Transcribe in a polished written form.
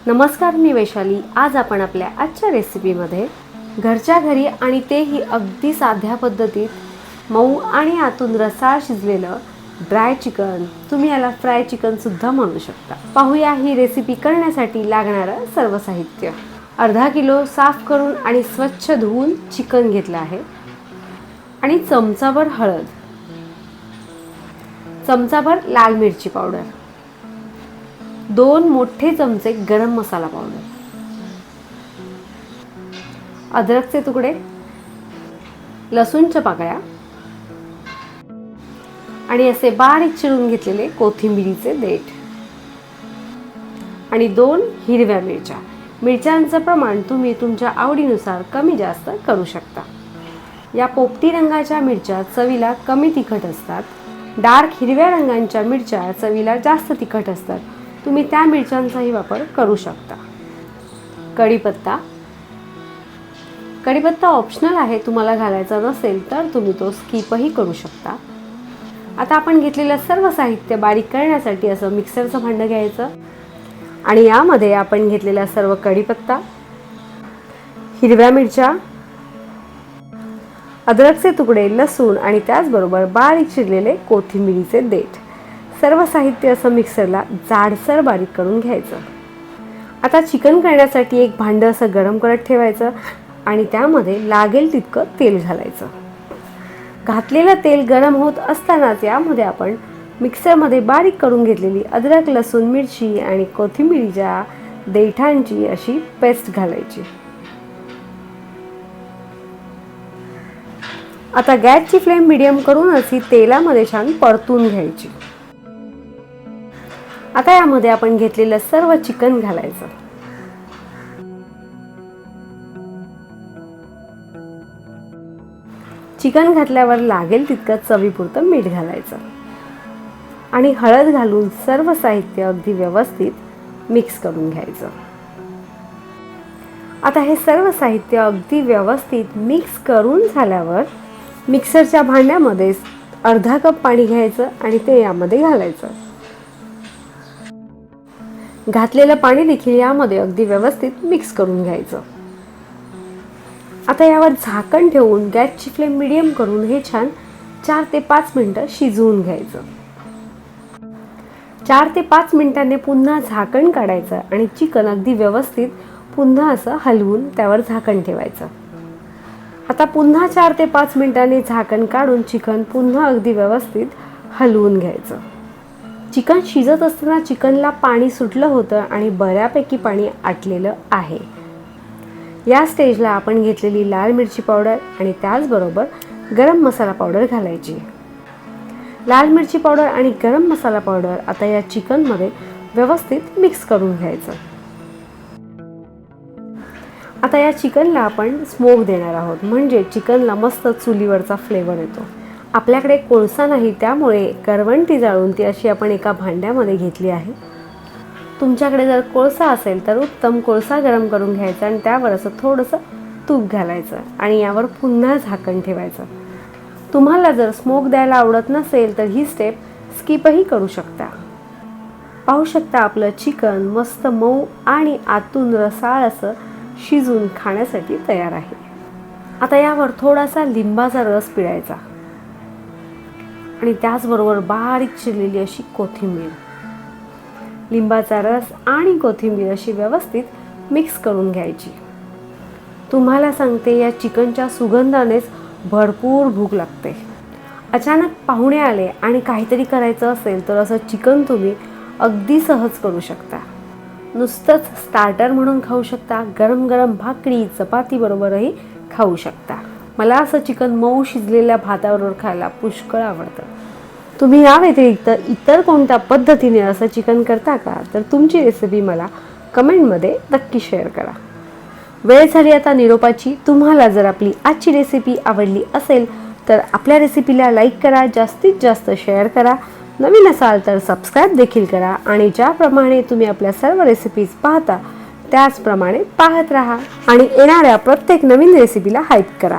नमस्कार, मी वैशाली। आज आपण आपल्या आजच्या रेसिपीमध्ये घरच्या घरी आणि तेही अगदी साध्या पद्धतीत मऊ आणि आतून रसाळ शिजलेलं ड्राय चिकन, तुम्ही याला फ्राय चिकन सुद्धा म्हणू शकता। पाहूया ही रेसिपी करण्यासाठी लागणारं सर्व साहित्य। अर्धा किलो साफ करून आणि स्वच्छ धुवून चिकन घेतलं आहे आणि चमचाभर हळद, चमचाभर लाल मिरची पावडर, 2 मोठे चमचे गरम मसाला पावडर, अद्रकचे तुकडे, लसूणच्या पाकळ्या आणि असे बारीक चिरून घेतलेले कोथिंबीरीचे देठ आणि 2 हिरव्या मिरच्या। मिरच्यांचं प्रमाण तुम्ही तुमच्या आवडीनुसार कमी जास्त करू शकता। या पोपटी रंगाच्या मिरच्या चवीला कमी तिखट असतात, डार्क हिरव्या रंगाच्या मिरच्या चवीला जास्त तिखट असतात। तुम्ही त्या मिरच्यांचाही वापर करू शकता। कढीपत्ता, कढीपत्ता ऑप्शनल आहे, तुम्हाला घालायचा नसेल तर तुम्ही तो स्किपही करू शकता। आता आपण घेतलेलं सर्व साहित्य बारीक करण्यासाठी असं मिक्सरचं भांडं घ्यायचं आणि यामध्ये आपण घेतलेला सर्व कढीपत्ता, हिरव्या मिरच्या, अद्रकचे तुकडे, लसूण आणि त्याचबरोबर बारीक चिरलेले कोथिंबीरीचे देठ, सर्व साहित्य असं मिक्सरला जाडसर बारीक करून घ्यायचं। आता चिकन करण्यासाठी एक भांडं असं गरम करत ठेवायचं आणि त्यामध्ये लागेल तितकं तेल घालायचं। घातलेलं तेल गरम होत असतानाच यामध्ये आपण मिक्सरमध्ये बारीक करून घेतलेली अद्रक, लसूण, मिरची आणि कोथिंबीरीच्या देठांची अशी पेस्ट घालायची। आता गॅसची फ्लेम मीडियम करूनच ही तेलामध्ये छान परतून घ्यायची। आता यामध्ये आपण घेतलेलं सर्व चिकन घालायचं। चिकन घातल्यावर लागेल तितकं चवीपुरतं मीठ घालायचं आणि हळद घालून सर्व साहित्य अगदी व्यवस्थित मिक्स करून घ्यायचं। आता हे सर्व साहित्य अगदी व्यवस्थित मिक्स करून झाल्यावर मिक्सरच्या भांड्यामध्ये अर्धा कप पाणी घ्यायचं आणि ते यामध्ये घालायचं। घातलेलं पाणी देखील यामध्ये अगदी व्यवस्थित मिक्स करून घ्यायचं। आता यावर झाकण ठेवून गॅसची फ्लेम मीडियम करून हे छान 4 ते 5 मिनिटं शिजवून घ्यायचं। 4 ते 5 मिनिटांनी पुन्हा झाकण काढायचं आणि चिकन अगदी व्यवस्थित पुन्हा असं हलवून त्यावर झाकण ठेवायचं। आता पुन्हा 4 ते 5 मिनिटांनी झाकण काढून चिकन पुन्हा अगदी व्यवस्थित हलवून घ्यायचं। चिकन शिजत असताना चिकनला पाणी सुटलं होतं आणि बऱ्यापैकी पाणी आटलेलं आहे। या स्टेजला आपण घेतलेली लाल मिरची पावडर आणि त्याचबरोबर गरम मसाला पावडर घालायची। लाल मिरची पावडर आणि गरम मसाला पावडर आता या चिकनमध्ये व्यवस्थित मिक्स करून घ्यायचं। आता या चिकनला आपण स्मोक देणार आहोत, म्हणजे चिकनला मस्त चुलीवरचा फ्लेवर येतो। आपल्याकडे कोळसा नाही, त्यामुळे करवंटी जाळून ती अशी आपण एका भांड्यामध्ये घेतली आहे। तुमच्याकडे जर कोळसा असेल तर उत्तम, कोळसा गरम करून घ्यायचा आणि त्यावर असं थोडंसं तूप घालायचं आणि यावर पुन्हा झाकण ठेवायचं। तुम्हाला जर स्मोक द्यायला आवडत नसेल तर ही स्टेप स्किपही करू शकता। पाहू शकता आपलं चिकन मस्त मऊ आणि आतून रसाळ असं शिजून खाण्यासाठी तयार आहे। आता यावर थोडासा लिंबाचा रस पिळायचा आणि त्याचबरोबर बारीक चिरलेली अशी कोथिंबीर, लिंबाचा रस आणि कोथिंबीर अशी व्यवस्थित मिक्स करून घ्यायची। तुम्हाला सांगते, या चिकनच्या सुगंधानेच भरपूर भूक लागते। अचानक पाहुणे आले आणि काहीतरी करायचं असेल तर असं चिकन तुम्ही अगदी सहज करू शकता। नुसतंच स्टार्टर म्हणून खाऊ शकता, गरम गरम भाकरी चपाती बरोबरही खाऊ शकता। मला असं चिकन मऊ शिजलेल्या भाताबरोबर खायला पुष्कळ आवडतं। तुम्ही या व्यतिरिक्त इतर कोणत्या पद्धतीने असं चिकन करता का? तर तुमची रेसिपी मला कमेंटमध्ये नक्की शेअर करा। वेळ झाली आता निरोपाची। तुम्हाला जर आपली आजची रेसिपी आवडली असेल तर आपल्या रेसिपीला लाईक करा, जास्तीत जास्त शेअर करा, नवीन असाल तर सबस्क्राईब देखील करा आणि ज्याप्रमाणे तुम्ही आपल्या सर्व रेसिपीज पाहता त्याचप्रमाणे पाहत राहा आणि येणाऱ्या प्रत्येक नवीन रेसिपीला हाईप करा।